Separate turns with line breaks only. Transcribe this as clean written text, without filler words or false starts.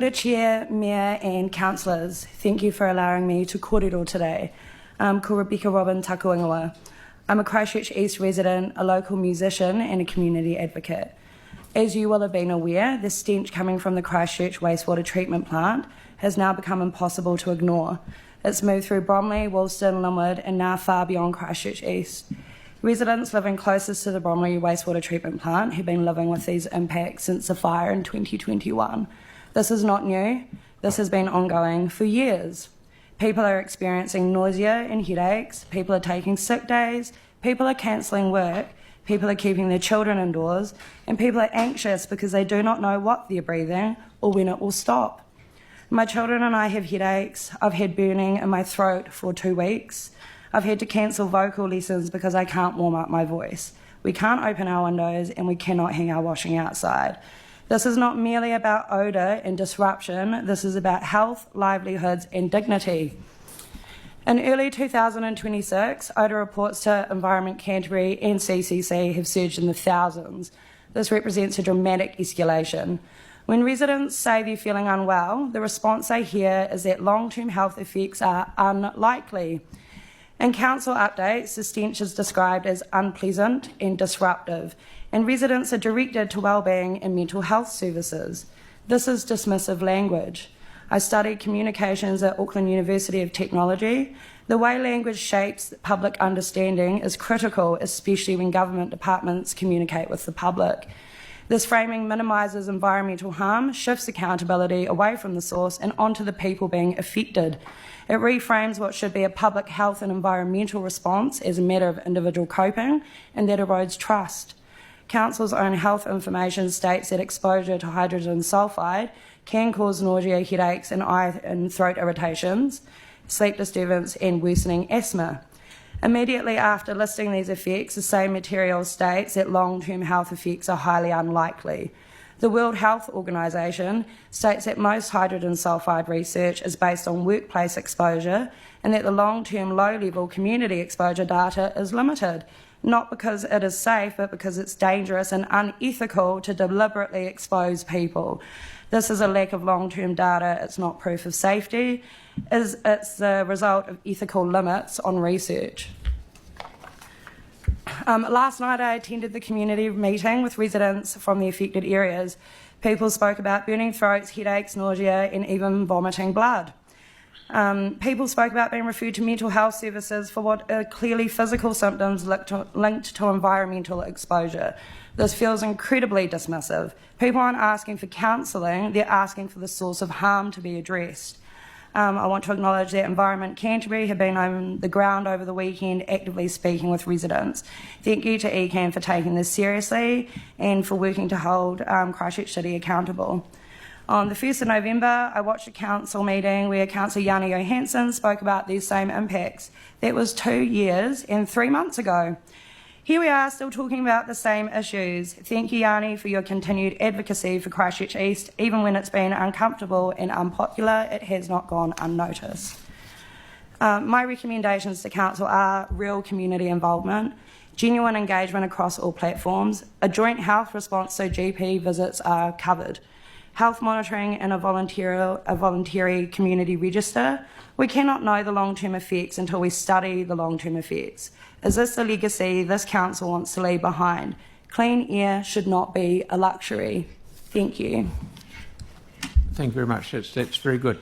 The Chair, Mayor and Councillors, thank you for allowing me to kōrero today. Ko Rebecca Robin Takuingawa. I'm a Christchurch East resident, a local musician and a community advocate. As you will have been aware, the stench coming from the Christchurch Wastewater treatment plant has now become impossible to ignore. It's moved through Bromley, Woolston, Linwood and now far beyond Christchurch East. Residents living closest to the Bromley Wastewater treatment plant have been living with these impacts since the fire in 2021. This is not new. This has been ongoing for years. People are experiencing nausea and headaches. People are taking sick days. People are cancelling work. People are keeping their children indoors. And people are anxious because they do not know what they're breathing or when it will stop. My children and I have headaches. I've had burning in my throat for 2 weeks. I've had to cancel vocal lessons because I can't warm up my voice. We can't open our windows and we cannot hang our washing outside. This is not merely about odour and disruption. This is about health, livelihoods and dignity. In early 2026, odour reports to Environment Canterbury and CCC have surged in the thousands. This represents a dramatic escalation. When residents say they're feeling unwell, the response I hear is that long-term health effects are unlikely. In council updates, the stench is described as unpleasant and disruptive, and residents are directed to wellbeing and mental health services. This is dismissive language. I studied communications at Auckland University of Technology. The way language shapes public understanding is critical, especially when government departments communicate with the public. This framing minimises environmental harm, shifts accountability away from the source and onto the people being affected. It reframes what should be a public health and environmental response as a matter of individual coping, and that erodes trust. Council's own health information states that exposure to hydrogen sulfide can cause nausea, headaches and eye and throat irritations, sleep disturbance and worsening asthma. Immediately after listing these effects, the same material states that long-term health effects are highly unlikely. The World Health Organization states that most hydrogen sulfide research is based on workplace exposure and that the long-term low-level community exposure data is limited, not because it is safe, but because it's dangerous and unethical to deliberately expose people. This is a lack of long-term data. It's not proof of safety. It's the result of ethical limits on research. Last night I attended the community meeting with residents from the affected areas. People spoke about burning throats, headaches, nausea and even vomiting blood. People spoke about being referred to mental health services for what are clearly physical symptoms linked to environmental exposure. This feels incredibly dismissive. People aren't asking for counselling, they're asking for the source of harm to be addressed. I want to acknowledge that Environment Canterbury have been on the ground over the weekend actively speaking with residents. Thank you to ECAN for taking this seriously and for working to hold Christchurch City accountable. On the 1st of November, I watched a council meeting where Councillor Yanni Johansson spoke about these same impacts. That was 2 years and 3 months ago. Here we are still talking about the same issues. Thank you, Yanni, for your continued advocacy for Christchurch East. Even when it's been uncomfortable and unpopular, it has not gone unnoticed. My recommendations to Council are real community involvement, genuine engagement across all platforms, a joint health response so GP visits are covered, health monitoring and a voluntary community register. We cannot know the long-term effects until we study the long-term effects. Is this the legacy this council wants to leave behind? Clean air should not be a luxury. Thank you.
Thank you very much. That's very good.